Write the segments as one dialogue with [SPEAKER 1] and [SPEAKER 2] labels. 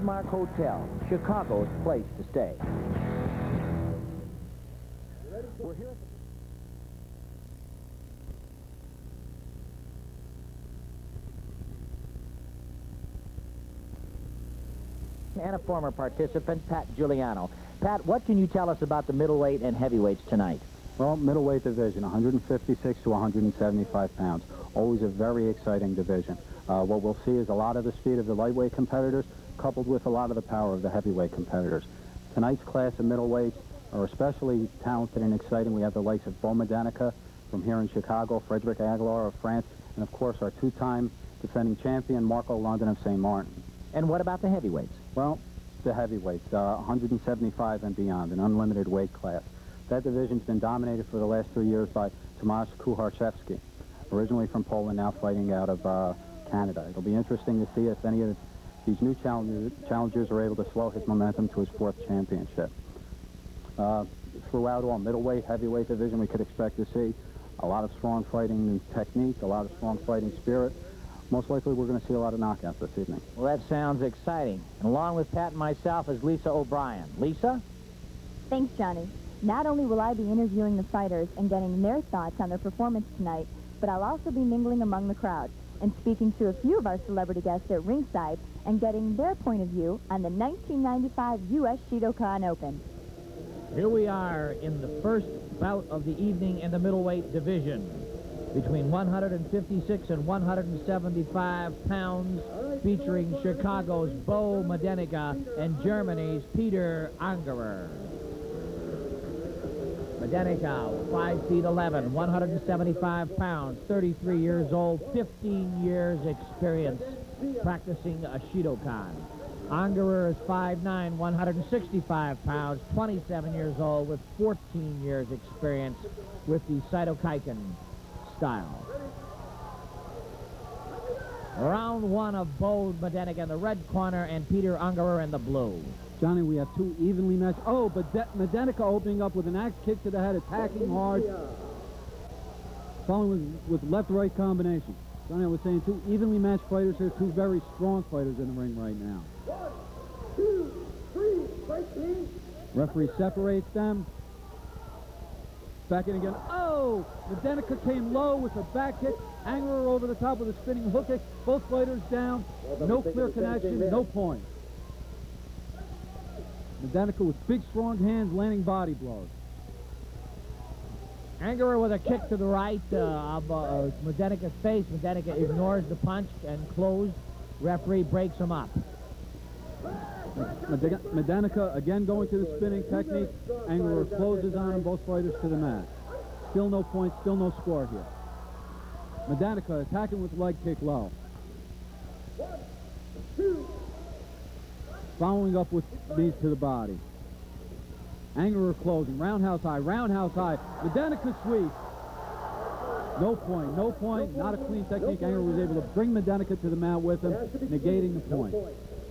[SPEAKER 1] Landmark Hotel, Chicago's place to stay. We're here. And a former participant, Pat Giuliano. Pat, what can you tell us about the middleweight and heavyweights tonight?
[SPEAKER 2] Well, middleweight division, 156 to 175 pounds. Always a very exciting division. What we'll see is a lot of the speed of the lightweight competitors coupled with a lot of the power of the heavyweight competitors. Tonight's class of middleweights are especially talented and exciting. We have the likes of Bo Medanica from here in Chicago, Frederick Aguilar of France, and of course our two-time defending champion, Marco London of St. Martin.
[SPEAKER 1] And what about the heavyweights?
[SPEAKER 2] Well, the heavyweights, 175 and beyond, an unlimited weight class. That division's been dominated for the last 3 years by Tomasz Kucharczewski, originally from Poland, now fighting out of Canada. It'll be interesting to see if any of these new challengers are able to slow his momentum to his 4th championship. Throughout all middleweight, heavyweight division, we could expect to see a lot of strong fighting technique, a lot of strong fighting spirit. Most likely we're going to see a lot of knockouts this evening.
[SPEAKER 1] Well, that sounds exciting. And along with Pat and myself is Lisa O'Brien. Lisa?
[SPEAKER 3] Thanks, Johnny. Not only will I be interviewing the fighters and getting their thoughts on their performance tonight, but I'll also be mingling among the crowd and speaking to a few of our celebrity guests at ringside and getting their point of view on the 1995 U.S. Shidokan Open.
[SPEAKER 4] Here we are in the first bout of the evening in the middleweight division. Between 156 and 175 pounds, featuring Chicago's Bo Medanica and Germany's Peter Angerer. Medanica, 5 feet 11, 175 pounds, 33 years old, 15 years experience practicing a Shidokan. Angerer is 5'9", 165 pounds, 27 years old, with 14 years experience with the Shidokan style. Round one of Bo Medanica in the red corner and Peter Angerer in the blue.
[SPEAKER 5] Johnny, we have two evenly matched. Oh, but Medanica opening up with an axe kick to the head, attacking hard, following with left-right combination. Johnny, I was saying two evenly matched fighters here, two very strong fighters in the ring right now. 1, 2, 3, fight. Referee separates them. Back in again. Oh! Medanica came low with a back kick. Angerer over the top with a spinning hook kick. Both fighters down. No clear connection, no point. Medanica with big, strong hands landing body blows.
[SPEAKER 4] Angerer with a kick to the right of Medanica's face. Medanica ignores the punch and closed. Referee breaks him up.
[SPEAKER 5] Medanica again going to the spinning technique. Angerer closes on both fighters to the mat. Still no point, still no score here. Medanica attacking with leg kick low. 1, 2. Following up with knees to the body. Angerer closing. Roundhouse high, roundhouse high. Medanica sweep. No point, no point. Not a clean technique. Angerer was able to bring Medanica to the mat with him, negating the point.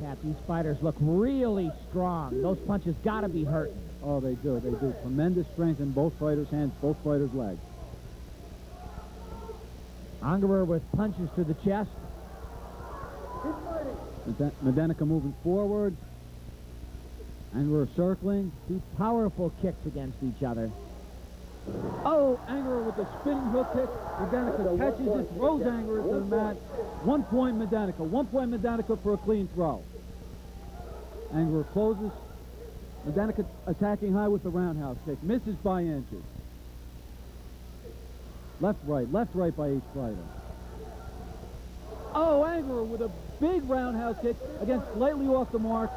[SPEAKER 4] Pat, these fighters look really strong. Those punches got to be hurting.
[SPEAKER 5] Oh, they do, they do. Tremendous strength in both fighters' hands, both fighters' legs.
[SPEAKER 4] Angerer with punches to the chest.
[SPEAKER 5] Medanica moving forward. Angerer circling.
[SPEAKER 4] Two powerful kicks against each other.
[SPEAKER 5] Oh, Angerer with the spinning hook kick. Medanica catches it, throws Angerer to the mat. 1 point Medanica. 1 point Medanica for a clean throw. Angerer closes. Medanica attacking high with the roundhouse kick. Misses by inches. Left, right by each fighter. Oh, Angerer with a big roundhouse kick, again slightly off the mark.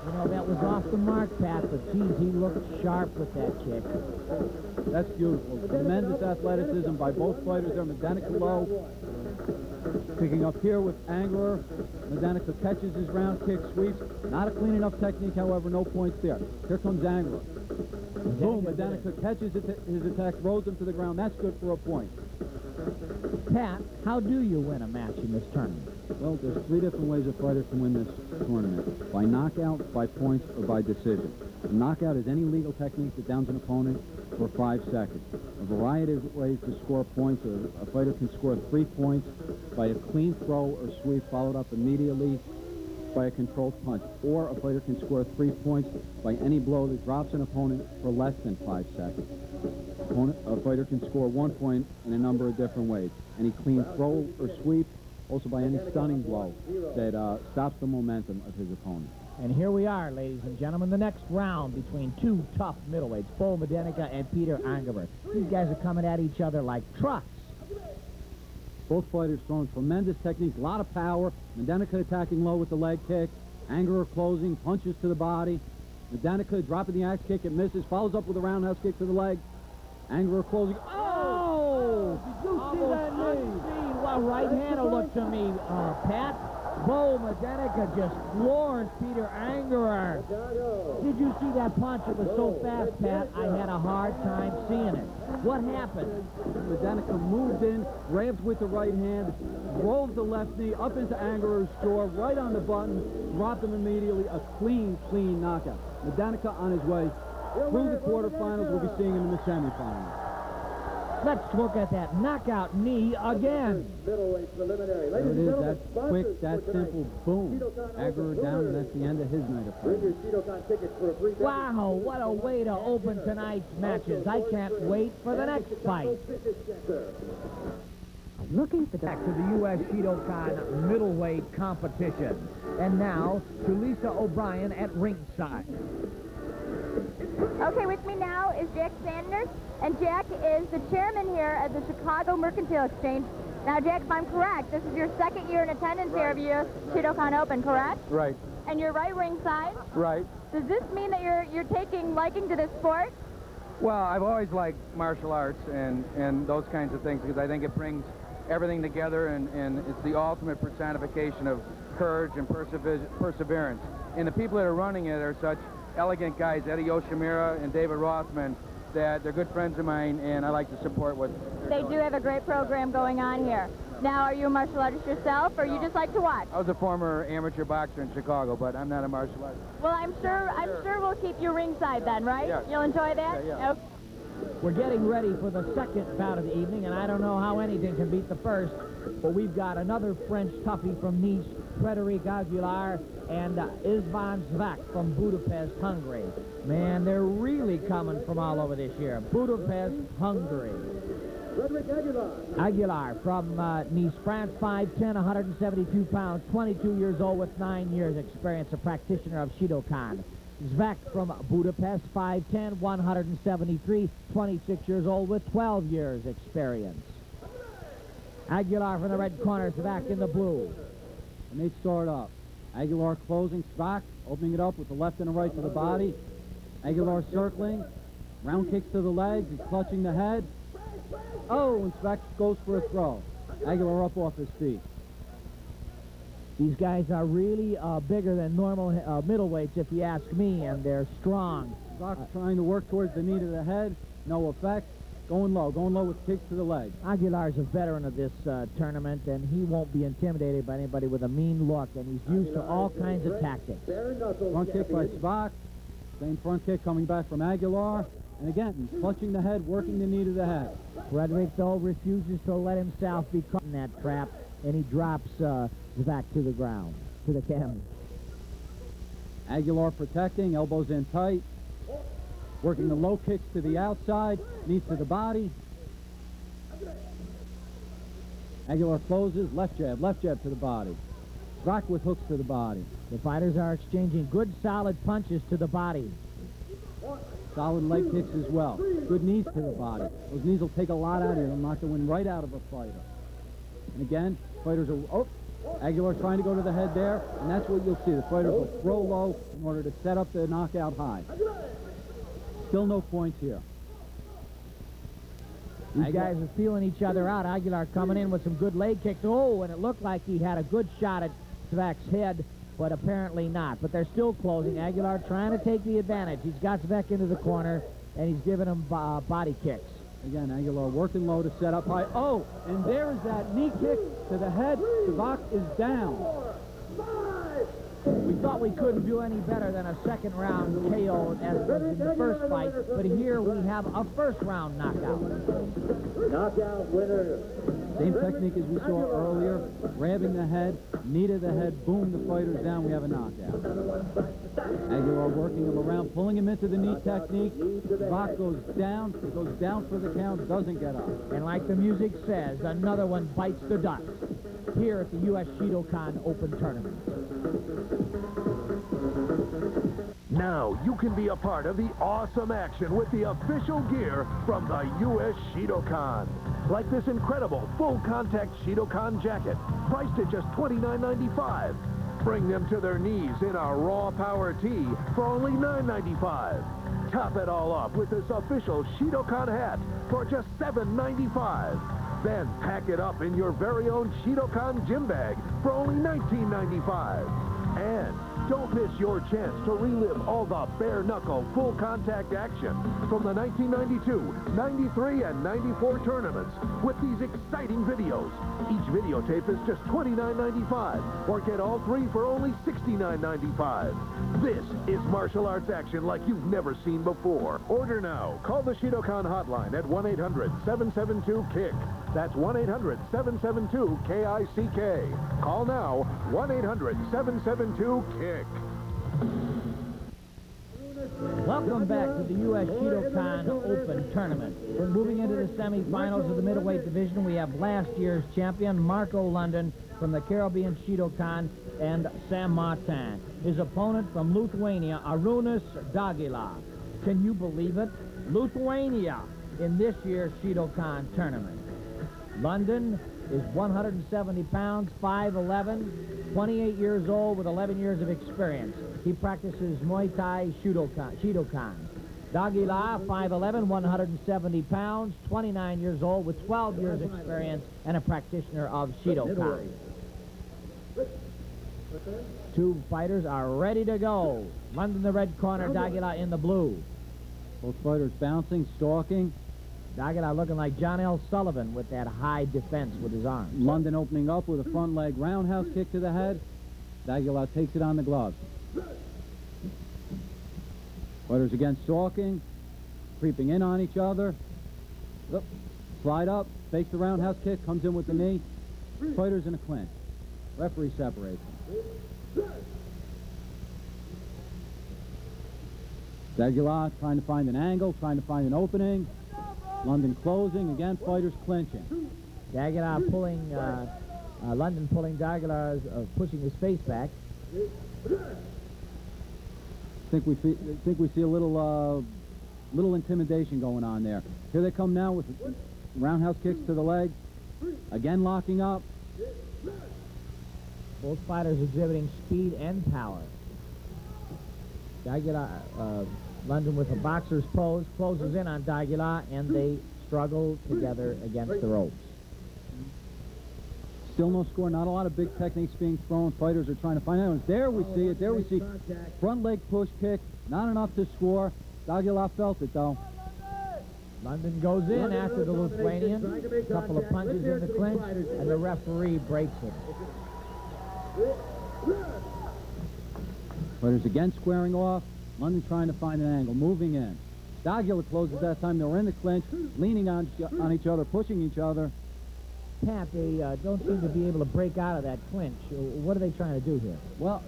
[SPEAKER 4] You know, that was off the mark, Pat, but geez, he looked sharp with that kick.
[SPEAKER 5] That's beautiful. Tremendous athleticism by both fighters there. Medanica low. Picking up here with Angerer. Medanica catches his round kick, sweeps. Not a clean enough technique, however, no points there. Here comes Angerer. Boom, Medanica catches his attack, throws him to the ground. That's good for a point.
[SPEAKER 4] Pat, how do you win a match in this tournament?
[SPEAKER 5] Well, there's 3 different ways a fighter can win this tournament. By knockout, by points, or by decision. A knockout is any legal technique that downs an opponent for 5 seconds. A variety of ways to score points. A fighter can score 3 points by a clean throw or sweep followed up immediately by a controlled punch, or a fighter can score 3 points by any blow that drops an opponent for less than 5 seconds. A fighter can score 1 point in a number of different ways. Any clean throw or sweep, also by any stunning blow that stops the momentum of his opponent.
[SPEAKER 4] And here we are, ladies and gentlemen, the next round between two tough middleweights, Bo Medenica and Peter Angerer. These guys are coming at each other like trucks.
[SPEAKER 5] Both fighters throwing tremendous technique, a lot of power. Medenica attacking low with the leg kick. Angerer closing, punches to the body. Medenica dropping the axe kick, it misses, follows up with a roundhouse kick to the leg. Angerer closing.
[SPEAKER 4] Oh! Did you see that knee? Well, right hand will look to me, Pat. Bo Medenica just floors Peter Angerer. Did you see that punch? It was so fast, Pat, I had a hard time seeing it. What happened?
[SPEAKER 5] Medenica moved in, grabs with the right hand, rolls the left knee up into Angerer's jaw, right on the button, dropped him immediately. A clean knockout. Medenica on his way through the quarterfinals. We'll be seeing him in the semifinals.
[SPEAKER 4] Let's look at that knockout knee again.
[SPEAKER 5] There it is, that quick, that simple, boom. Angerer down, and that's the end of his night of fighting.
[SPEAKER 4] Wow, what a way to open tonight's matches. I can't wait for the next fight. Looking back to the U.S. Shidokan middleweight competition. And now to Lisa O'Brien at ringside.
[SPEAKER 3] Okay, with me now is Jack Sanders, and Jack is the chairman here at the Chicago Mercantile Exchange. Now, Jack, if I'm correct, this is your second year in attendance here of your Shidokan Open, correct?
[SPEAKER 6] Right.
[SPEAKER 3] And you're right ringside.
[SPEAKER 6] Right.
[SPEAKER 3] Does this mean that you're taking liking to this sport?
[SPEAKER 6] Well, I've always liked martial arts and those kinds of things because I think it brings everything together and it's the ultimate personification of courage and perseverance. And the people that are running it are such elegant guys, Eddie Yoshimura and David Rothman, that they're good friends of mine, and I like to support what
[SPEAKER 3] They do have a great program going on here. Now, are you a martial artist yourself, or you just like to watch?
[SPEAKER 6] I was a former amateur boxer in Chicago, but I'm not a martial artist.
[SPEAKER 3] Well, I'm sure we'll keep you ringside then, right?
[SPEAKER 6] Yes.
[SPEAKER 3] You'll enjoy that?
[SPEAKER 6] Yeah.
[SPEAKER 3] Okay.
[SPEAKER 4] We're getting ready for the second bout of the evening, and I don't know how anything can beat the first, but we've got another French toughie from Nice, Frederic Aguilar, and István Zvak from Budapest, Hungary. Man, they're really coming from all over this year. Budapest, Hungary. Aguilar from Nice, France, 5'10", 172 pounds, 22 years old with 9 years experience, a practitioner of Shidokan. Zvak from Budapest, 5'10", 173, 26 years old with 12 years experience. Aguilar from the red corner, Zvak in the blue.
[SPEAKER 5] And they start up. Aguilar closing, Zvak opening it up with the left and the right to the body. Aguilar circling, round kicks to the legs, he's clutching the head. Oh, and Zvak goes for a throw. Aguilar up off his feet.
[SPEAKER 4] These guys are really bigger than normal middleweights, if you ask me, and they're strong.
[SPEAKER 5] Zvak trying to work towards the knee to the head, no effect. Going low with kicks to the leg.
[SPEAKER 4] Aguilar's a veteran of this tournament, and he won't be intimidated by anybody with a mean look, and he's used to all kinds of tactics.
[SPEAKER 5] Front kick by Zvak. Same front kick coming back from Aguilar. And again, clutching the head, working the knee to the head.
[SPEAKER 4] Frederic, though, refuses to let himself be caught in that trap, and he drops Zvak to the ground, to the canvas.
[SPEAKER 5] Aguilar protecting, elbows in tight. Working the low kicks to the outside, knees to the body. Aguilar closes, left jab to the body. Zvak with hooks to the body.
[SPEAKER 4] The fighters are exchanging good, solid punches to the body.
[SPEAKER 5] Solid leg kicks as well. Good knees to the body. Those knees will take a lot out of you. They'll knock the wind right out of a fighter. And again, fighters are... Oh! Aguilar trying to go to the head there, and that's what you'll see. The fighters will throw low in order to set up the knockout high. Still no points here.
[SPEAKER 4] These guys are feeling each other out. Aguilar coming in with some good leg kicks. Oh, and it looked like he had a good shot at Zvak's head, but apparently not. But they're still closing. Aguilar trying to take the advantage. He's got Zvak into the corner, and he's giving him body kicks.
[SPEAKER 5] Again, Aguilar working low to set up high. Oh, and there is that knee kick to the head. Zvak is down.
[SPEAKER 4] We thought we couldn't do any better than a second-round KO as was in the first fight, but here we have a first-round knockout.
[SPEAKER 1] Knockout winner.
[SPEAKER 5] Same technique as we saw earlier, grabbing the head, knee to the head, boom, the fighter's down, we have a knockout. Aguilar working him around, pulling him into the knee technique. Bach goes down for the count, doesn't get up.
[SPEAKER 4] And like the music says, another one bites the dust here at the U.S. Shidokan Open Tournament.
[SPEAKER 7] Now you can be a part of the awesome action with the official gear from the U.S. Shidokan. Like this incredible full-contact Shidokan jacket, priced at just $29.95. Bring them to their knees in a raw power tee for only $9.95. Top it all off with this official Shidokan hat for just $7.95. Then pack it up in your very own Shidokan gym bag for only $19.95. And don't miss your chance to relive all the bare-knuckle, full-contact action from the 1992, 93, and 94 tournaments with these exciting videos. Each videotape is just $29.95, or get all three for only $69.95. This is martial arts action like you've never seen before. Order now. Call the Shidokan hotline at 1-800-772-KICK. That's 1-800-772-KICK. Call now, 1-800-772-KICK.
[SPEAKER 4] Welcome back to the U.S. Shidokan Open Tournament. We're moving into the semifinals of the middleweight division. We have last year's champion, Marco London, from the Caribbean Shidokan, and Sam Martin. His opponent from Lithuania, Arūnas Dagila. Can you believe it? Lithuania in this year's Shidokan tournament. London is 170 pounds, 5'11", 28 years old with 11 years of experience. He practices Muay Thai Shidokan. Dagila, 5'11", 170 pounds, 29 years old with 12 years experience and a practitioner of Shidokan. Two fighters are ready to go. London in the red corner, Dagila in the blue.
[SPEAKER 5] Both fighters bouncing, stalking.
[SPEAKER 4] Dagila looking like John L. Sullivan with that high defense with his arms.
[SPEAKER 5] London opening up with a front leg roundhouse kick to the head. Dagila takes it on the gloves. Fighters again stalking, creeping in on each other. Oop. Slide up, fakes the roundhouse kick, comes in with the knee. Fighters in a clinch. Referee separates them. Dagila trying to find an angle, trying to find an opening. London closing, again, fighters clinching.
[SPEAKER 4] Dagila pulling, London pulling Dagila, pushing his face back.
[SPEAKER 5] Think we see a little intimidation going on there. Here they come now with roundhouse kicks to the leg. Again locking up.
[SPEAKER 4] Both fighters exhibiting speed and power. Dagila, London with a boxer's pose, closes in on Dagila, and they struggle together against the ropes.
[SPEAKER 5] Still no score, not a lot of big techniques being thrown. Fighters are trying to find out. There we see it, there we see front leg push kick, not enough to score. Dagila felt it though.
[SPEAKER 4] London goes in after the Lithuanian, a couple of punches in the clinch, and the referee breaks it.
[SPEAKER 5] Fighters again squaring off. London trying to find an angle, moving in. Dagila closes that time. They were in the clinch, leaning on each other, pushing each other.
[SPEAKER 4] Pat, they don't seem to be able to break out of that clinch. What are they trying to do here?
[SPEAKER 5] Well,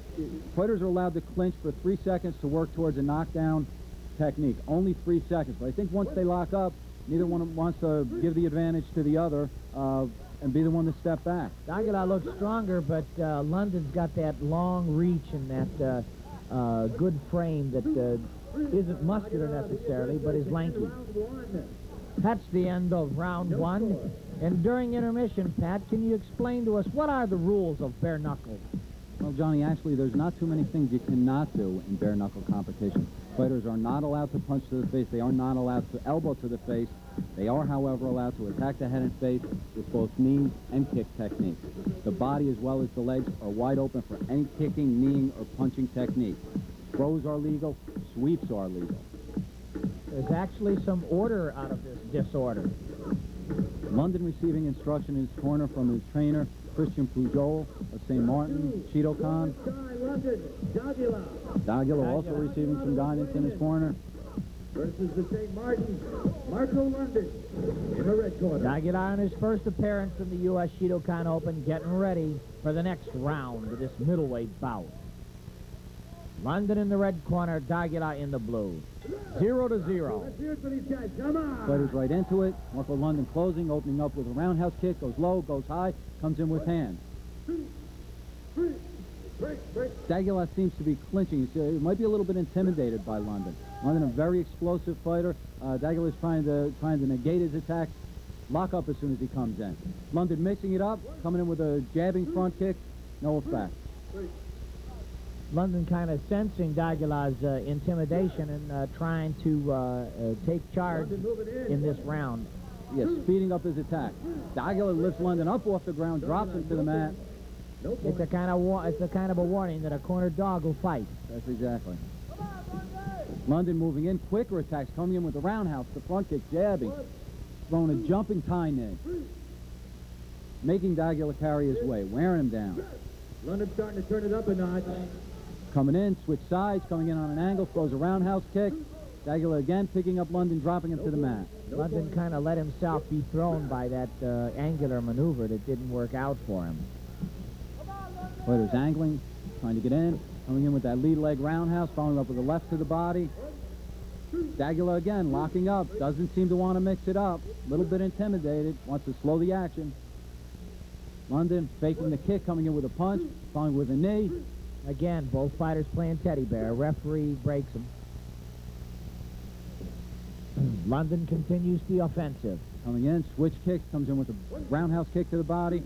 [SPEAKER 5] fighters are allowed to clinch for 3 seconds to work towards a knockdown technique. Only 3 seconds. But I think once they lock up, neither one wants to give the advantage to the other and be the one to step back.
[SPEAKER 4] Dagila looks stronger, but London's got that long reach and that good frame that isn't muscular necessarily, but is lanky. That's the end of round one. And during intermission, Pat, can you explain to us what are the rules of bare knuckle?
[SPEAKER 5] Well, Johnny, actually, there's not too many things you cannot do in bare knuckle competition. Fighters are not allowed to punch to the face. They are not allowed to elbow to the face. They are, however, allowed to attack the head and face with both knee and kick techniques. The body as well as the legs are wide open for any kicking, kneeing, or punching technique. Throws are legal. Sweeps are legal.
[SPEAKER 4] There's actually some order out of this disorder.
[SPEAKER 5] London receiving instruction in his corner from his trainer, Christian Pujol, a St. Martin, Shidokan. Dagila also receiving some guidance in his corner.
[SPEAKER 8] Versus the St. Martin, Marco London in the red corner.
[SPEAKER 4] Aguilar in his first appearance in the U.S. Shidokan Open, getting ready for the next round of this middleweight bout. London in the red corner, Aguilar in the blue. 0-0.
[SPEAKER 8] Let's hear it for these guys. Come on.
[SPEAKER 5] Fighters right into it. Marco London closing, opening up with a roundhouse kick, goes low, goes high, comes in with hands. Aguilar seems to be clinching. He might be a little bit intimidated by London. London, a very explosive fighter. Aguilar is trying to negate his attack, lock up as soon as he comes in. London mixing it up, coming in with a jabbing front kick, no effect.
[SPEAKER 4] London kind of sensing Aguilar's intimidation and trying to take charge in this round.
[SPEAKER 5] Yes, speeding up his attack. Aguilar lifts London up off the ground, drops him to the mat.
[SPEAKER 4] It's a kind of a warning that a corner dog will fight.
[SPEAKER 5] That's exactly. London moving in, quicker attacks, coming in with the roundhouse, the front kick, jabbing, throwing a jumping tie knee, making Aguilar carry his way, wearing him down.
[SPEAKER 8] London starting to turn it up a notch.
[SPEAKER 5] Coming in, switch sides, coming in on an angle, throws a roundhouse kick. Aguilar again picking up London, dropping him to the mat.
[SPEAKER 4] London kind of let himself be thrown by that angular maneuver that didn't work out for him.
[SPEAKER 5] Fighters angling, trying to get in, coming in with that lead leg roundhouse, following up with a left to the body. Aguilar again, locking up, doesn't seem to want to mix it up. A little bit intimidated, wants to slow the action. London faking the kick, coming in with a punch, following with a knee.
[SPEAKER 4] Again, both fighters playing teddy bear. Referee breaks him. London continues the offensive.
[SPEAKER 5] Coming in, switch kicks, comes in with a roundhouse kick to the body,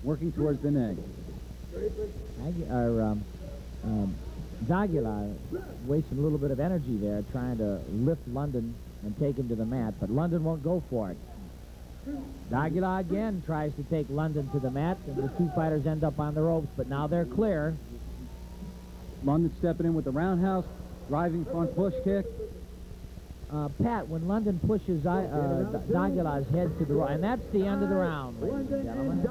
[SPEAKER 5] working towards the knee.
[SPEAKER 4] Aguilar wasting a little bit of energy there trying to lift London and take him to the mat, but London won't go for it. Aguilar again tries to take London to the mat, and the two fighters end up on the ropes, but now they're clear.
[SPEAKER 5] London stepping in with the roundhouse, driving front push kick.
[SPEAKER 4] Pat, when London pushes Aguilar's head to the right, and that's the end of the round, ladies and gentlemen.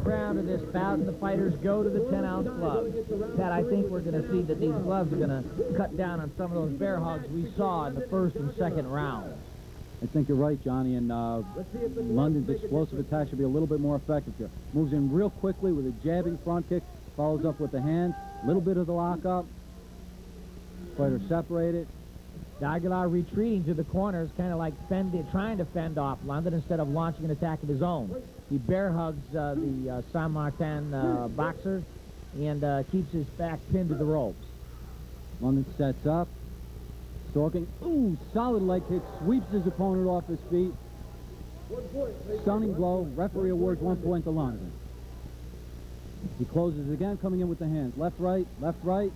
[SPEAKER 4] Round of this bout, and the fighters go to the 10-ounce gloves. Pat, I think we're going to see that these gloves are going to cut down on some of those bear hugs we saw in the first and second rounds.
[SPEAKER 5] I think you're right, Johnny, and London's explosive attack should be a little bit more effective here. Moves in real quickly with a jabbing front kick, follows up with the hands, a little bit of the lockup. Fighters separated.
[SPEAKER 4] Aguilar retreating to the corners, kind of like trying to fend off London instead of launching an attack of his own. He bear hugs the San Martin boxer and keeps his back pinned to the ropes.
[SPEAKER 5] London sets up. Stalking. Ooh, solid leg kick. Sweeps his opponent off his feet. Stunning blow. Referee awards 1 point to London. He closes again, coming in with the hands. Left, right, left, right.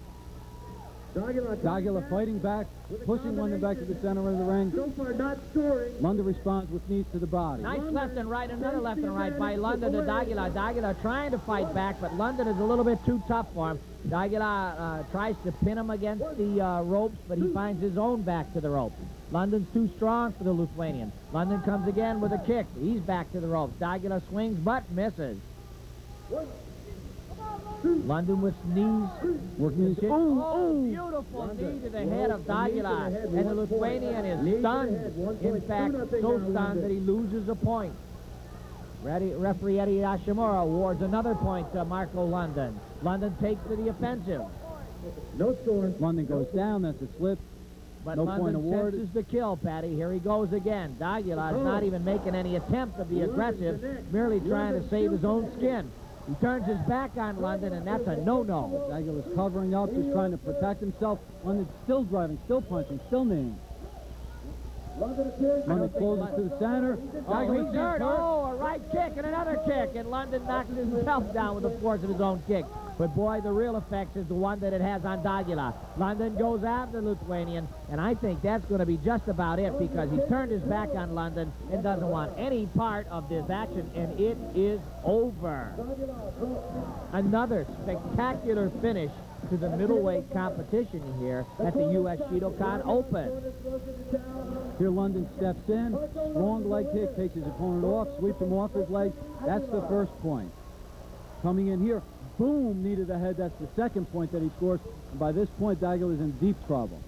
[SPEAKER 5] Aguilar fighting back, pushing London back to the center of the ring.
[SPEAKER 8] So far not scoring.
[SPEAKER 5] London responds with knees to the body.
[SPEAKER 4] Nice left and right, another left and right by London to Aguilar. Aguilar trying to fight back, but London is a little bit too tough for him. Aguilar tries to pin him against the ropes, but he finds his own back to the ropes. London's too strong for the Lithuanian. London comes again with a kick. He's back to the ropes. Aguilar swings, but misses. London with knees.
[SPEAKER 5] Working his
[SPEAKER 4] Beautiful knee to the head of Aguilar. And the Lithuanian is stunned. In fact, so stunned that he loses a point. Referee Eddie Ashimura awards another point to Marco London. London takes to the offensive.
[SPEAKER 8] No score.
[SPEAKER 5] London goes down. That's a slip.
[SPEAKER 4] But
[SPEAKER 5] No
[SPEAKER 4] London
[SPEAKER 5] point awarded.
[SPEAKER 4] senses the kill, Patty. Here he goes again. Aguilar is not even making any attempt to be aggressive, merely trying to save his own skin. He turns his back on London, and that's a no-no.
[SPEAKER 5] Aguilar's covering up, just trying to protect himself. London's still driving, still punching, still kneeing. London closes to the center.
[SPEAKER 4] Oh, he's hurt. Oh, a right kick and another kick, and London knocks himself down with the force of his own kick. But, boy, the real effect is the one that it has on Aguilar. London goes after the Lithuanian, and I think that's going to be just about it because he turned his back on London and doesn't want any part of this action, and it is over. Another spectacular finish to the middleweight competition here at the U.S. Shidokan Open.
[SPEAKER 5] Here London steps in, strong leg kick, takes his opponent off, sweeps him off his leg. That's the first point. Coming in here, boom, knee to the head. That's the second point that he scores. And by this point, Aguilar's in deep trouble.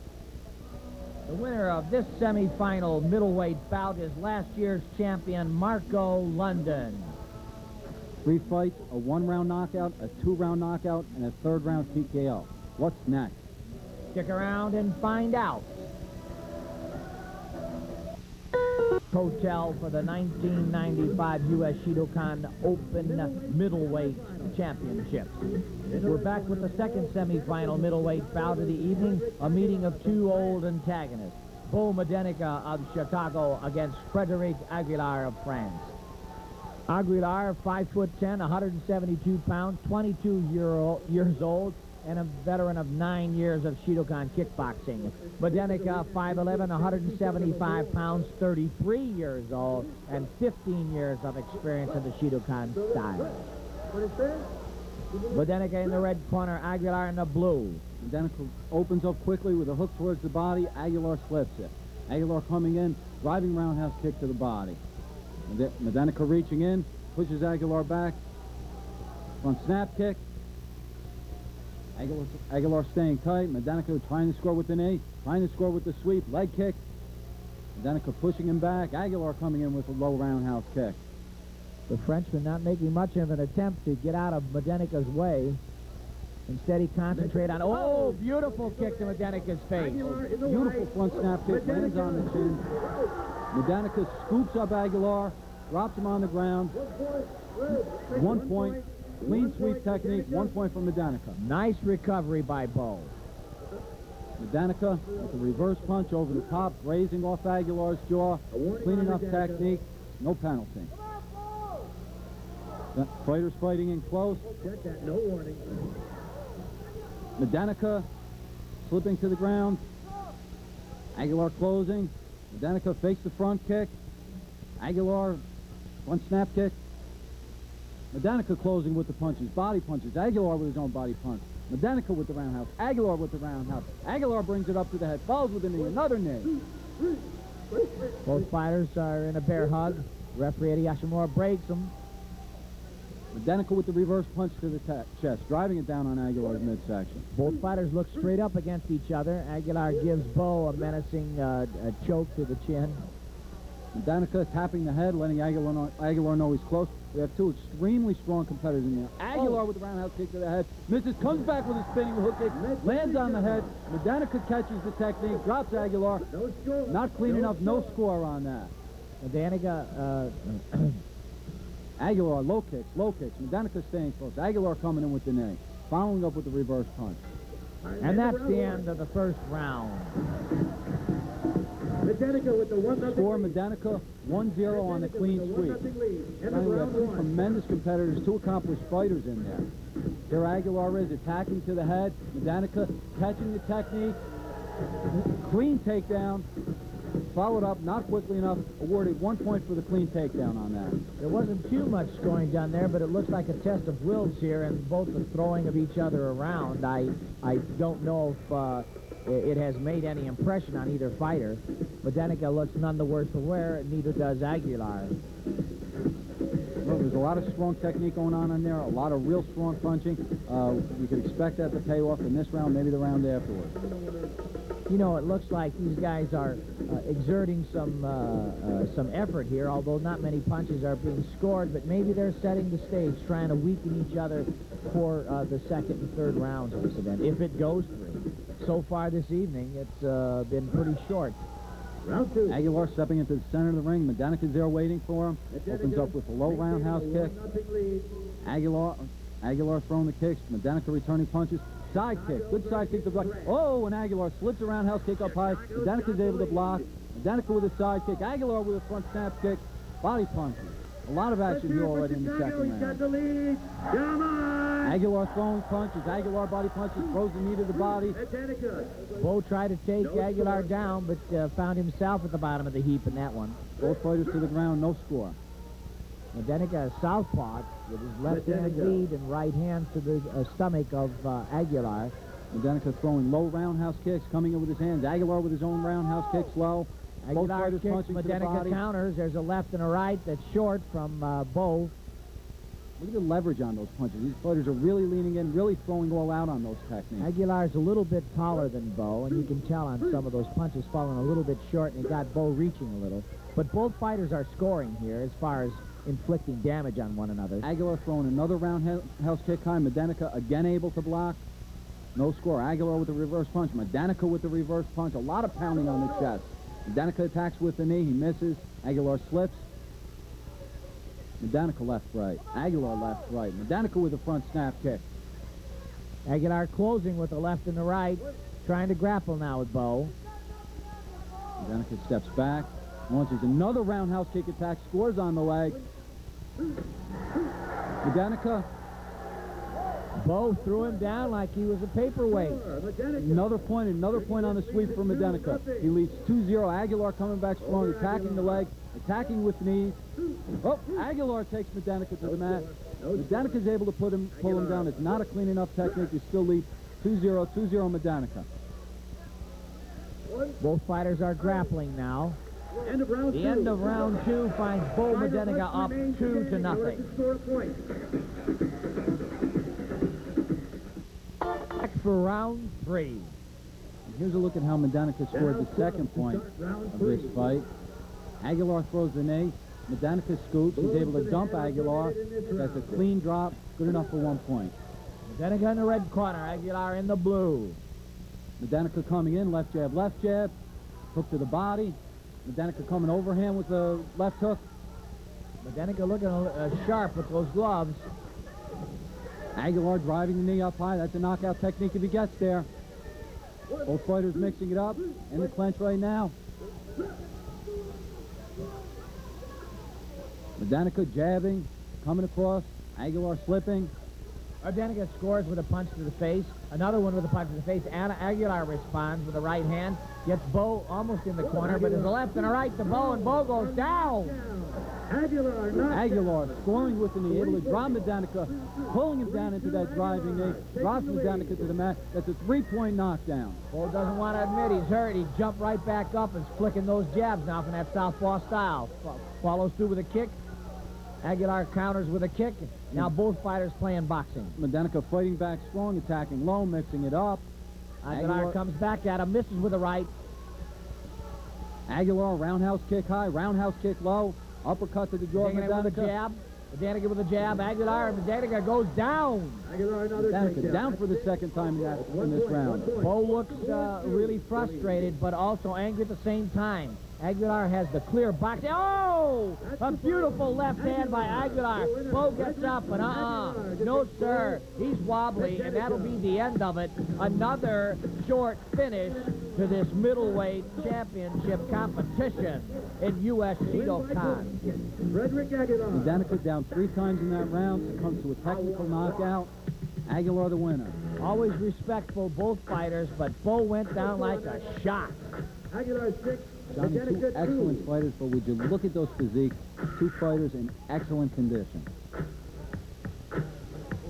[SPEAKER 4] The winner of this semifinal middleweight bout is last year's champion, Marco London.
[SPEAKER 5] 3 fights, a 1-round knockout, a 2-round knockout, and a 3rd-round TKO. What's next?
[SPEAKER 4] Stick around and find out. Hotel for the 1995 U.S. Shidokan Open Middleweight Championships. We're back with the second semifinal middleweight bout of the evening, a meeting of 2 old antagonists, Bo Medinica of Chicago against Frederic Aguilar of France. Aguilar, 5'10", 172 pounds, 22 years old, and a veteran of 9 years of Shidokan kickboxing. Medinica, 5'11", 175 pounds, 33 years old, and 15 years of experience in the Shidokan style. Medinica in the red corner, Aguilar in the blue.
[SPEAKER 5] Medinica opens up quickly with a hook towards the body. Aguilar slips it. Aguilar coming in, driving roundhouse kick to the body. Medinica reaching in, pushes Aguilar back. Front snap kick. Aguilar staying tight. Medinica trying to score with the knee, trying to score with the sweep, leg kick. Medinica pushing him back. Aguilar coming in with a low roundhouse kick.
[SPEAKER 4] The Frenchman not making much of an attempt to get out of Medenica's way. Instead, he concentrated on, oh, beautiful kick to Medenica's face.
[SPEAKER 5] Beautiful front snap kick, lands on the chin. Medinica scoops up Aguilar, drops him on the ground. 1 point. Clean sweep technique, 1 point for Medinica.
[SPEAKER 4] Nice recovery by Bo.
[SPEAKER 5] Medinica with a reverse punch over the top, grazing off Aguilar's jaw. Clean enough technique, no penalty. The fighters fighting in close.
[SPEAKER 8] No warning.
[SPEAKER 5] Medinica slipping to the ground. Aguilar closing. Medinica fakes the front kick. Aguilar, front snap kick. Medinica closing with the punches, body punches. Aguilar with his own body punch. Medinica with the roundhouse. Aguilar with the roundhouse. Aguilar brings it up to the head, follows with a knee, another knee.
[SPEAKER 4] Both fighters are in a bear hug. Referee Eddie Yashimura breaks them.
[SPEAKER 5] Medinica with the reverse punch to the chest, driving it down on Aguilar's midsection.
[SPEAKER 4] Both fighters look straight up against each other. Aguilar gives Bo a menacing choke to the chin.
[SPEAKER 5] Medinica tapping the head, letting Aguilar know he's close. We have 2 extremely strong competitors in there. Aguilar with the roundhouse kick to the head. Misses, comes back with a spinning hook kick, lands on the head. Medinica catches the technique, drops Aguilar. Not clean enough, no score on that.
[SPEAKER 4] Medinica,
[SPEAKER 5] Aguilar, low kicks. Medinica staying close. Aguilar coming in with the knee, following up with the reverse punch.
[SPEAKER 4] and that's the end of the first round.
[SPEAKER 8] Medinica with the 1-0
[SPEAKER 5] Score Medinica 1-0 on the clean sweep. We have 2 tremendous competitors, 2 accomplished fighters in there. There Aguilar is attacking to the head. Medinica catching the technique. Clean takedown. Followed up, not quickly enough, awarded 1 point for the clean takedown on that.
[SPEAKER 4] There wasn't too much scoring done there, but it looks like a test of wills here, and both the throwing of each other around. I don't know if it has made any impression on either fighter. Medinica looks none the worse for wear, neither does Aguilar.
[SPEAKER 5] Well, there's a lot of strong technique going on in there, a lot of real strong punching. We could expect that to pay off in this round, maybe the round afterwards.
[SPEAKER 4] You know, it looks like these guys are exerting some effort here, although not many punches are being scored, but maybe they're setting the stage, trying to weaken each other for the second and third rounds of this event, if it goes through. So far this evening, it's been pretty short.
[SPEAKER 8] Round 2.
[SPEAKER 5] Aguilar stepping into the center of the ring. Medenica's there waiting for him. Opens up with a low roundhouse kick. Aguilar throwing the kicks. Medinica returning punches. Side kick. Good side kick to block. Oh, and Aguilar slips a roundhouse kick up high. Medenica's able to block. Medinica with a side kick. Aguilar with a front snap kick. Body punches. A lot of action here already in the second round. Aguilar throwing punches. Aguilar body punches. Throws the knee to the body.
[SPEAKER 4] Bo tried to take Aguilar down, but found himself at the bottom of the heap in that one.
[SPEAKER 5] Both fighters to the ground. No score.
[SPEAKER 4] Medinica is southpaw with his left hand lead and right hand to the stomach of Aguilar.
[SPEAKER 5] Medinica throwing low roundhouse kicks, coming in with his hands. Aguilar with his own roundhouse kicks low. Both
[SPEAKER 4] Aguilar
[SPEAKER 5] fighters
[SPEAKER 4] kicks,
[SPEAKER 5] punching to the
[SPEAKER 4] Medinica
[SPEAKER 5] body.
[SPEAKER 4] counters. There's a left and a right that's short from Bo.
[SPEAKER 5] Look at the leverage on those punches. These fighters are really leaning in, really throwing all out on those techniques.
[SPEAKER 4] Aguilar's a little bit taller than Bo, and you can tell on some of those punches falling a little bit short, and it got Bo reaching a little. But both fighters are scoring here as far as inflicting damage on one another.
[SPEAKER 5] Aguilar throwing another roundhouse kick high. Medinica again able to block. No score. Aguilar with the reverse punch. Medinica with the reverse punch. A lot of pounding on the chest. Medinica attacks with the knee. He misses. Aguilar slips. Medinica left, right. Aguilar left, right. Medinica with the front snap kick.
[SPEAKER 4] Aguilar closing with the left and the right, trying to grapple now with Bo.
[SPEAKER 5] Medinica steps back. Launches another roundhouse kick attack. Scores on the leg. Medinica.
[SPEAKER 4] Bo threw him down like he was a paperweight.
[SPEAKER 5] Another point on the sweep for Medinica. He leads 2-0. Aguilar coming back strong, attacking the leg, attacking with knees. Oh, Aguilar takes Medinica to the mat. Medanica's able to pull him down. It's not a clean enough technique. He still leads 2-0, 2-0 Medinica.
[SPEAKER 4] Both fighters are grappling now.
[SPEAKER 8] End of round
[SPEAKER 4] The
[SPEAKER 8] two.
[SPEAKER 4] end of round 2 finds Bo Medinica up 2-0. Back for round 3.
[SPEAKER 5] And here's a look at how Medinica scored the second point of this fight. Aguilar throws the knee. Medinica scoops. He's able to dump Aguilar. That's a clean drop. Good enough for 1 point.
[SPEAKER 4] Medinica in the red corner, Aguilar in the blue.
[SPEAKER 5] Medinica coming in. Left jab, hook to the body. Medinica coming overhand with the left hook.
[SPEAKER 4] Medinica looking sharp with those gloves.
[SPEAKER 5] Aguilar driving the knee up high. That's a knockout technique if he gets there. Both fighters mixing it up in the clinch right now. Medinica jabbing, coming across. Aguilar slipping.
[SPEAKER 4] Medinica scores with a punch to the face. Another one with a punch to the face. Aguilar responds with a right hand. Gets Bo almost in the corner, but there's a left and a right to Bo, and Bo goes down.
[SPEAKER 5] Aguilar scoring with the knee, able to drop Medinica, pulling him down into that driving knee, drops Medinica to the mat. That's a 3-point knockdown.
[SPEAKER 4] Bo doesn't want to admit he's hurt. He jumped right back up and is flicking those jabs now from that southpaw style. Follows through with a kick. Aguilar counters with a kick. Now both fighters playing boxing.
[SPEAKER 5] Medinica fighting back strong, attacking low, mixing it up.
[SPEAKER 4] Aguilar comes back at him, misses with a right.
[SPEAKER 5] Aguilar, roundhouse kick high, roundhouse kick low, uppercut to the jaw.
[SPEAKER 4] Medinica with a jab. Medinica with a jab. Aguilar, and Medinica goes down.
[SPEAKER 5] Medinica down for the second time in this round.
[SPEAKER 4] Bo looks really frustrated, but also angry at the same time. Aguilar has the clear box. Oh! A beautiful left hand by Aguilar. Bo gets up, but no, sir. He's wobbly, and that'll be the end of it. Another short finish to this middleweight championship competition in U.S. Shidokan.
[SPEAKER 5] Medinica down 3 times in that round. Succumbs to a technical knockout. Aguilar the winner.
[SPEAKER 4] Always respectful, both fighters, but Bo went down like a shot.
[SPEAKER 8] Aguilar 6.
[SPEAKER 5] Johnny, 2 excellent fighters, but would you look at those physiques? 2 fighters in excellent condition.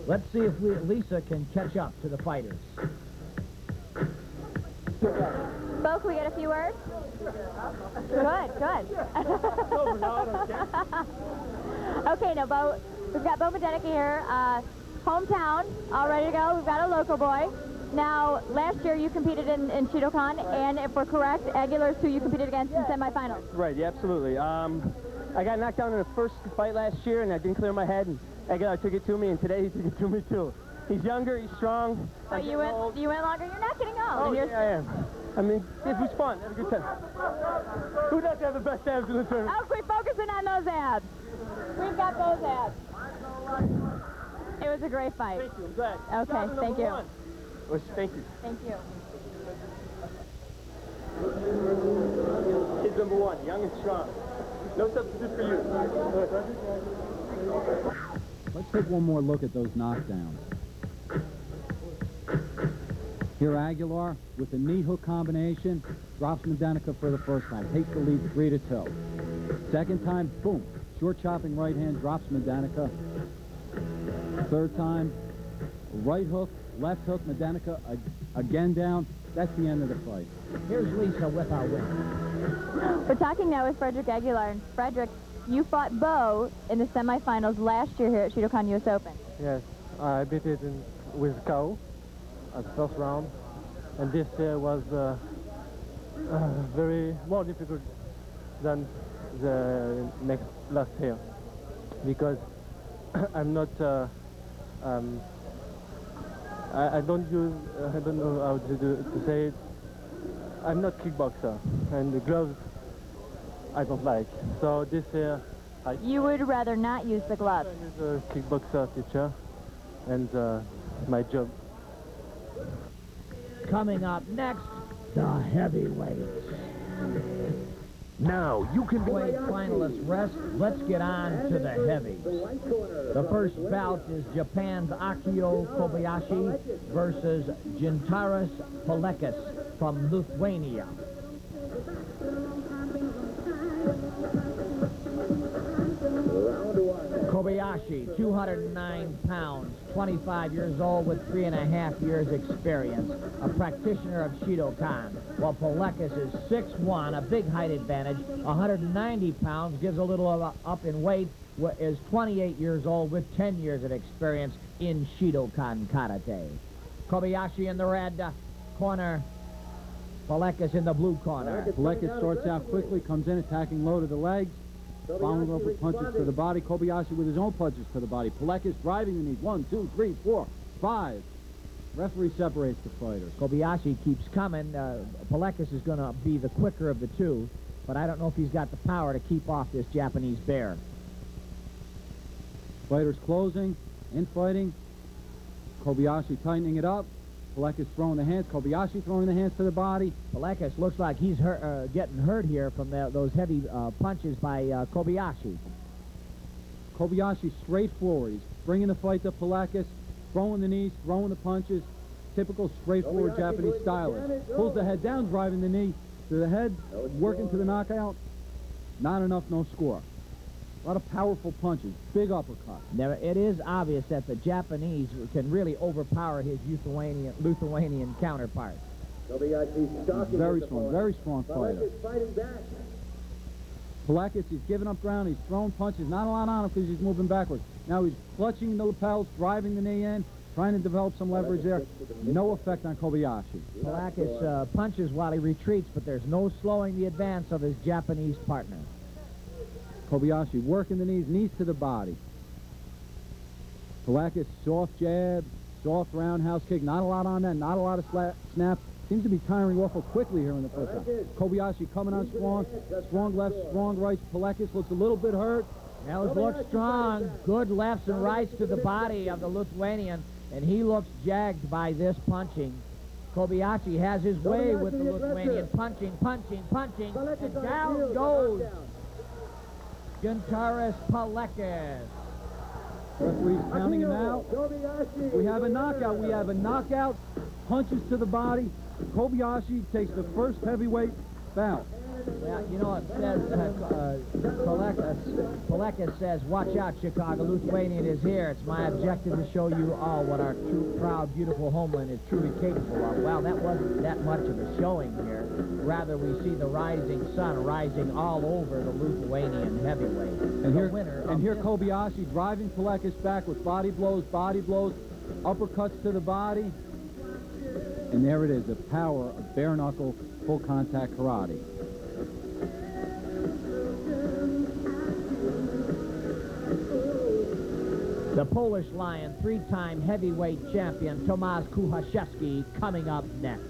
[SPEAKER 4] Let's see if Lisa can catch up to the fighters.
[SPEAKER 3] Bo, can we get a few words? Good. Okay, now, Bo, we've got Bo Medinica here. Hometown, all ready to go. We've got a local boy. Now, last year you competed in Shidokan, and if we're correct, Aguilar's who you competed against in semifinals.
[SPEAKER 9] Right, yeah, absolutely. I got knocked down in the first fight last year, and I didn't clear my head, and Aguilar took it to me, and today he took it to me, too. He's younger, he's strong.
[SPEAKER 3] So you went longer? You're not getting old.
[SPEAKER 9] Oh, yeah, I am. I mean, it was fun. Have a good time. Who does have the best abs in the tournament?
[SPEAKER 3] Oh, quit focusing on those abs. We've got those abs. It was a great fight.
[SPEAKER 9] Thank you, I'm glad.
[SPEAKER 3] Okay, thank you.
[SPEAKER 9] Thank you.
[SPEAKER 3] Thank you.
[SPEAKER 9] Kid number 1, young and strong. No substitute for you.
[SPEAKER 5] Let's take one more look at those knockdowns. Here Aguilar with the knee hook combination drops Medinica for the first time. Takes the lead 3-2. Second time, boom. Short chopping right hand drops Medinica. Third time, right hook Left hook, Medanica again down. That's the end of the fight.
[SPEAKER 4] Here's Lisa with our win.
[SPEAKER 3] We're talking now with Frederick Aguilar. And Frederick, you fought Bo in the semifinals last year here at Shidokan US Open.
[SPEAKER 9] Yes, I beat it with KO at the first round, and this was very more difficult than the last year because I'm not. I don't use. I don't know how to say it. I'm not kickboxer, and the gloves I don't like. So this year,
[SPEAKER 3] You would rather not use the gloves.
[SPEAKER 9] I use a kickboxer teacher, and my job.
[SPEAKER 4] Coming up next, the heavyweights.
[SPEAKER 7] Now you can be...
[SPEAKER 4] Finalists rest. Let's get on to the heavies. The first bout is Japan's Akio Kobayashi versus Gintaras Palekis from Lithuania. Kobayashi, 209 pounds, 25 years old with 3.5 years experience, a practitioner of Shidokan, while Palekis is 6'1", a big height advantage, 190 pounds, gives a little up in weight, is 28 years old with 10 years of experience in Shidokan Karate. Kobayashi in the red corner, Palekis in the blue corner.
[SPEAKER 5] Palekis starts out quickly, comes in attacking low to the legs, following up with punches to the body. Kobayashi with his own punches to the body. Palekis driving the knee. 1, 2, 3, 4, 5. Referee separates the fighters.
[SPEAKER 4] Kobayashi keeps coming. Palekis is going to be the quicker of the two, but I don't know if he's got the power to keep off this Japanese bear.
[SPEAKER 5] Fighters closing, infighting. Kobayashi tightening it up. Palekis throwing the hands. Kobayashi throwing the hands to the body.
[SPEAKER 4] Palekis looks like he's getting hurt here from those heavy punches by Kobayashi.
[SPEAKER 5] Kobayashi straight forward. He's bringing the fight to Palekis, throwing the knees, throwing the punches. Typical straightforward Japanese stylist. Pulls the head down, driving the knee to the head, working to the knockout. Not enough, no score. A lot of powerful punches, big uppercuts.
[SPEAKER 4] Now, it is obvious that the Japanese can really overpower his Lithuanian counterpart.
[SPEAKER 5] Very strong fighter. Palekis, he's giving up ground, he's throwing punches, not a lot on him because he's moving backwards. Now he's clutching the lapels, driving the knee in, trying to develop some leverage there. No effect on Kobayashi.
[SPEAKER 4] Palekis punches while he retreats, but there's no slowing the advance of his Japanese partner.
[SPEAKER 5] Kobayashi working the knees to the body. Palekis, soft jab, soft roundhouse kick. Not a lot on that, not a lot of snap. Seems to be tiring awful quickly here in the first round. Kobayashi coming on strong. Strong left, strong right. Palekis looks a little bit hurt.
[SPEAKER 4] Those look strong. Good lefts and rights to the body of the Lithuanian, and he looks jagged by this punching. Kobayashi has his way with the Lithuanian. Punching, and down goes Gintaras Palekis.
[SPEAKER 5] Referee's counting him out. We have a knockout. Punches to the body. Kobayashi takes the first heavyweight bout.
[SPEAKER 4] Well, you know, it says, Palekis says, watch out, Chicago, Lithuanian is here. It's my objective to show you all what our true, proud, beautiful homeland is truly capable of. Well, that wasn't that much of a showing here. Rather, we see the rising sun rising all over the Lithuanian heavyweight.
[SPEAKER 5] And here Kobayashi driving Palekis back with body blows, uppercuts to the body. And there it is, the power of bare-knuckle, full-contact karate.
[SPEAKER 4] The Polish Lion, three-time heavyweight champion Tomasz Kuchaszewski, coming up next.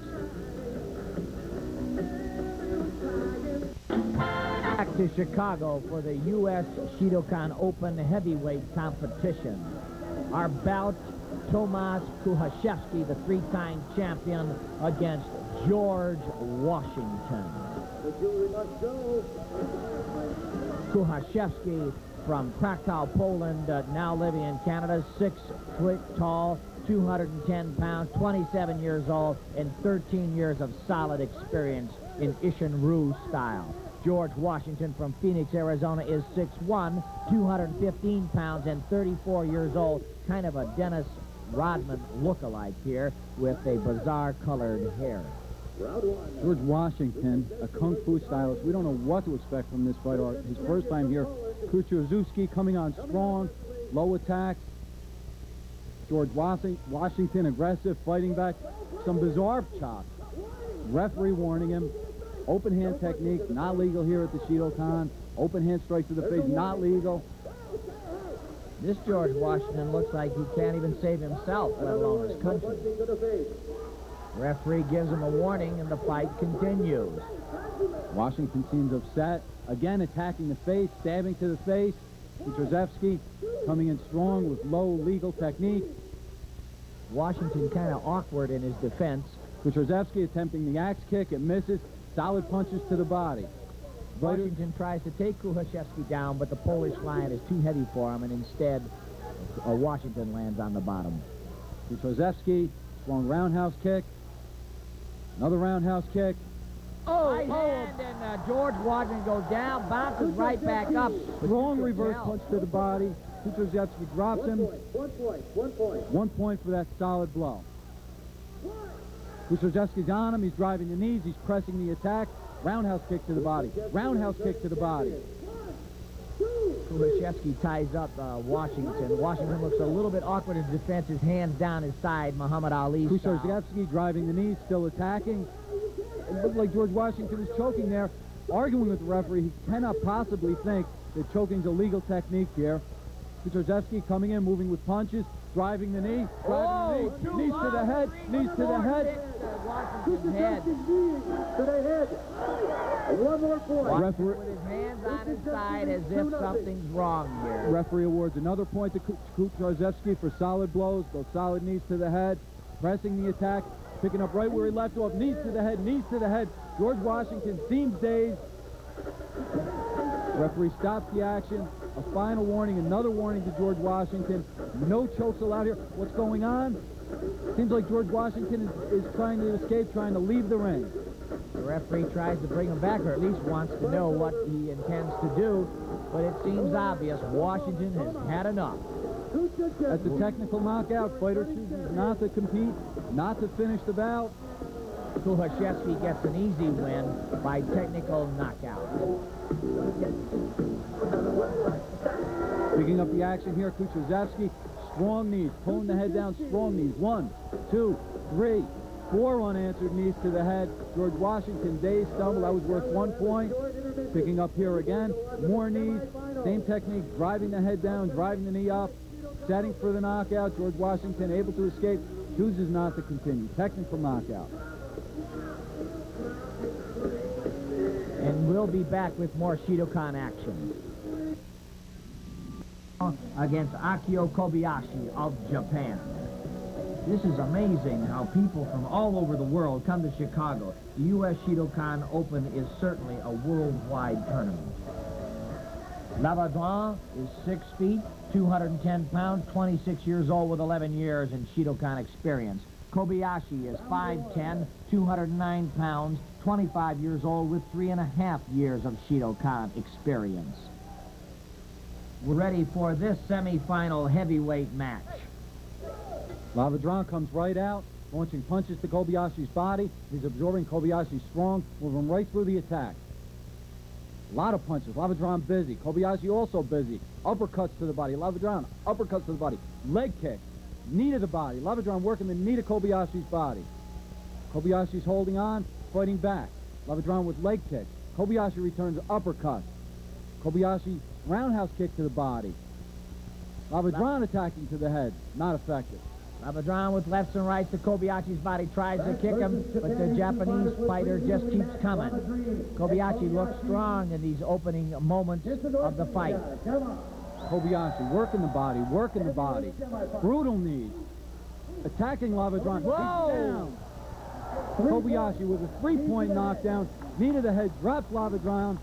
[SPEAKER 4] Back to Chicago for the U.S. Shidokan Open heavyweight competition. Our bout, Tomasz Kuchaszewski, the three-time champion, against George Washington. Kuchaszewski from Krakow, Poland, now living in Canada, 6 foot tall, 210 pounds, 27 years old, and 13 years of solid experience in Ishin-Ryu style. George Washington from Phoenix, Arizona is 6'1", 215 pounds, and 34 years old, kind of a Dennis Rodman look-alike here with a bizarre colored hair.
[SPEAKER 5] George Washington, a kung fu stylist. We don't know what to expect from this fighter. His first time here. Kuchuzowski coming on strong, low attacks. George Washington aggressive, fighting back. Some bizarre chops. Referee warning him. Open hand technique, not legal here at the Shidokan. Open hand strike to the face, not legal.
[SPEAKER 4] This George Washington looks like he can't even save himself, let alone his country. Referee gives him a warning, and the fight continues.
[SPEAKER 5] Washington seems upset. Again, attacking the face, stabbing to the face. Kuchuzowski coming in strong with low legal technique.
[SPEAKER 4] Washington kind of awkward in his defense.
[SPEAKER 5] Kuchuzowski attempting the axe kick. It misses. Solid punches to the body.
[SPEAKER 4] Washington tries to take Kuchuzowski down, but the Polish lion is too heavy for him, and instead, Washington lands on the bottom.
[SPEAKER 5] Kuchuzowski, strong roundhouse kick. Another roundhouse kick.
[SPEAKER 4] Right hand, and George Washington goes down, bounces right back up.
[SPEAKER 5] Strong reverse punch to the body. Kuchuzowski drops him.
[SPEAKER 8] 1 point. 1 point.
[SPEAKER 5] 1 point for that solid blow. Kuchuzowski's on him. He's driving the knees. He's pressing the attack. Roundhouse kick to the body. Roundhouse kick to the body.
[SPEAKER 4] Kuchuzowski ties up Washington. Washington looks a little bit awkward in defense. His hands down his side, Muhammad Ali style.
[SPEAKER 5] Kuchuzowski driving the knees, still attacking. It looked like George Washington was choking there, arguing with the referee. He cannot possibly think that choking's a legal technique here. Kuchuzowski coming in, moving with punches, driving the knee, driving the knee, knees to the head, knees to the head.
[SPEAKER 4] Washington's head.
[SPEAKER 8] To the head. 1 more point.
[SPEAKER 4] Washington with his hands on his side as if something's wrong here.
[SPEAKER 5] Referee awards another point to Kuchuzowski for solid blows, those solid knees to the head, pressing the attack, picking up right where he left off, knees to the head, knees to the head. George Washington seems dazed. Referee stops the action. A final warning, another warning to George Washington. No chokes allowed here. What's going on? Seems like George Washington is trying to escape, trying to leave the ring.
[SPEAKER 4] The referee tries to bring him back, or at least wants to know what he intends to do, but it seems obvious Washington has had enough.
[SPEAKER 5] That's a technical knockout. Fighter chooses not to compete, not to finish the bout.
[SPEAKER 4] Kuchuzowski gets an easy win by technical knockout.
[SPEAKER 5] Picking up the action here, Kuchuzowski, strong knees, pulling the head down, strong knees. 1, 2, 3, 4 unanswered knees to the head. George Washington, dazed, stumble. That was worth 1 point. Picking up here again, more knees, same technique, driving the head down, driving the knee up, setting for the knockout. George Washington able to escape, chooses not to continue. Technical knockout.
[SPEAKER 4] And we'll be back with more Shidokan action. Against Akio Kobayashi of Japan. This is amazing how people from all over the world come to Chicago. The U.S. Shidokan Open is certainly a worldwide tournament. Lavadouin is 6 feet, 210 pounds, 26 years old with 11 years in Shidokan experience. Kobayashi is 5'10", 209 pounds, 25 years old with 3.5 years of Shidokan experience. We're ready for this semifinal heavyweight match.
[SPEAKER 5] Lavadouin comes right out, launching punches to Kobayashi's body. He's absorbing Kobayashi strong, moving right through the attack. A lot of punches. Lavadouin busy. Kobayashi also busy. Uppercuts to the body. Lavadouin, uppercuts to the body. Leg kick. Knee to the body. Lavadouin working the knee to Kobayashi's body. Kobayashi's holding on, fighting back. Lavadouin with leg kick. Kobayashi returns uppercut. Kobayashi roundhouse kick to the body. Lavadouin attacking to the head. Not effective.
[SPEAKER 4] Lavadouin with lefts and rights to Kobayashi's body, tries to kick him, but the Japanese fighter just keeps coming. Kobayashi looks strong in these opening moments of the fight.
[SPEAKER 5] Kobayashi working the body, working the body. Brutal knees. Attacking Lavadouin.
[SPEAKER 4] Whoa!
[SPEAKER 5] Kobayashi with a 3-point knockdown. Knee to the head, drops Lavadouin.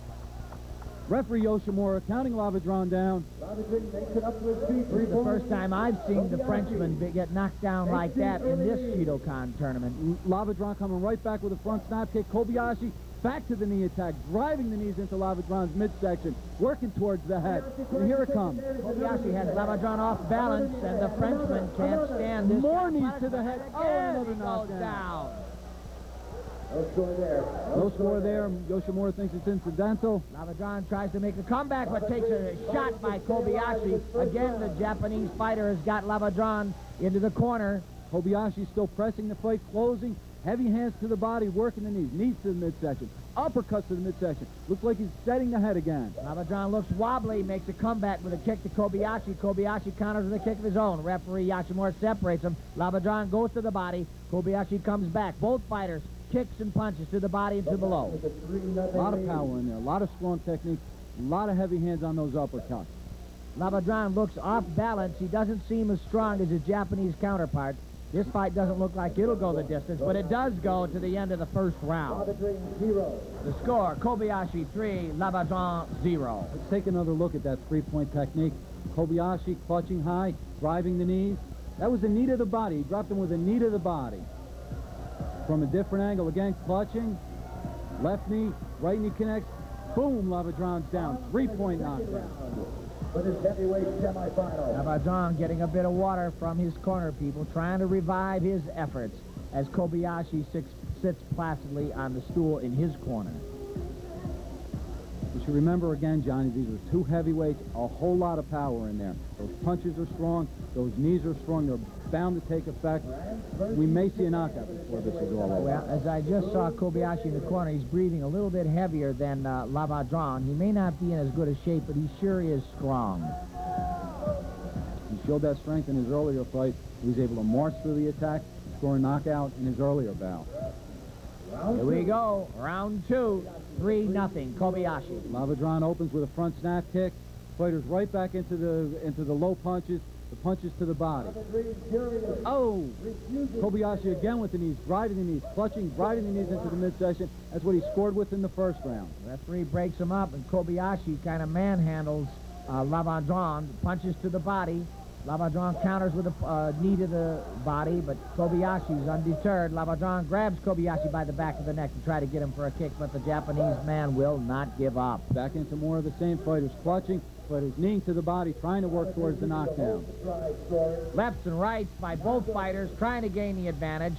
[SPEAKER 5] Referee Yoshimura counting Lavadouin down.
[SPEAKER 1] This is the first time I've seen the Frenchman get knocked down like that in this Shidokan tournament.
[SPEAKER 5] Lavadron coming right back with a front snap kick. Kobayashi back to the knee attack, driving the knees into Lavadron's midsection, working towards the head. And here it comes.
[SPEAKER 1] Kobayashi has Lavadron off balance, and the Frenchman can't stand this.
[SPEAKER 5] More knees to the head. Oh,
[SPEAKER 1] Again,
[SPEAKER 5] another
[SPEAKER 1] he goes
[SPEAKER 5] knockdown.
[SPEAKER 1] down.
[SPEAKER 5] No score there. Yoshimura thinks it's incidental.
[SPEAKER 1] Lavadron tries to make a comeback, but takes a shot by Kobayashi. Again, the Japanese fighter has got Lavadron into the corner.
[SPEAKER 5] Kobayashi still pressing the fight, closing. Heavy hands to the body, working the knees. Knees to the midsection. Uppercuts to the midsection. Looks like he's setting the head again.
[SPEAKER 1] Lavadron looks wobbly, makes a comeback with a kick to Kobayashi. Kobayashi counters with a kick of his own. Referee Yoshimura separates him. Lavadron goes to the body. Kobayashi comes back. Both fighters kicks and punches to the body and to the low.
[SPEAKER 5] A lot of power in there. A lot of strong technique. A lot of heavy hands on those uppercuts.
[SPEAKER 1] Lavadron looks off balance. He doesn't seem as strong as his Japanese counterpart. This fight doesn't look like it'll go the distance, but it does go to the end of the first round. The score, Kobayashi 3, Lavadron 0.
[SPEAKER 5] Let's take another look at that three-point technique. Kobayashi clutching high, driving the knees. That was the knee to the body. He dropped him with a knee to the body. From a different angle, again, clutching. Left knee, right knee connects. Boom, Lavadron's down. Three-point knockdown.
[SPEAKER 8] For this heavyweight semifinal.
[SPEAKER 1] Lavadron getting a bit of water from his corner people, trying to revive his efforts as Kobayashi sits placidly on the stool in his corner.
[SPEAKER 5] You should remember again, Johnny, these are two heavyweights, a whole lot of power in there. Those punches are strong, those knees are strong, they're bound to take effect. We may see a knockout before this is all over.
[SPEAKER 1] Well, as I just saw Kobayashi in the corner, he's breathing a little bit heavier than Lavadron. He may not be in as good a shape, but he sure is strong.
[SPEAKER 5] He showed that strength in his earlier fight. He was able to march through the attack, score a knockout in his earlier bout.
[SPEAKER 1] Here we go, round 2, 3-0, Kobayashi.
[SPEAKER 5] Lavadron opens with a front snap kick. Fighters right back into the low punches, the punches to the body. Oh! Kobayashi again with the knees, driving the knees, clutching, driving the knees into the midsection. That's what he scored with in the first round.
[SPEAKER 1] Referee breaks him up, and Kobayashi kind of manhandles Lavadron, punches to the body. Lavadron counters with a knee to the body, but Kobayashi's undeterred. Lavadron grabs Kobayashi by the back of the neck to try to get him for a kick, but the Japanese man will not give up.
[SPEAKER 5] Back into more of the same. Fighters clutching, fighters kneeing to the body, trying to work towards the knockdown.
[SPEAKER 1] Lefts and rights by both fighters, trying to gain the advantage.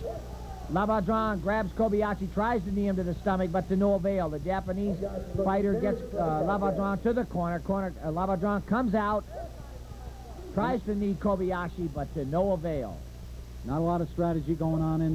[SPEAKER 1] Lavadron grabs Kobayashi, tries to knee him to the stomach, but to no avail. The Japanese fighter gets Lavadron to the corner. Lavadron comes out, tries to knee Kobayashi, but to no avail.
[SPEAKER 5] Not a lot of strategy going on in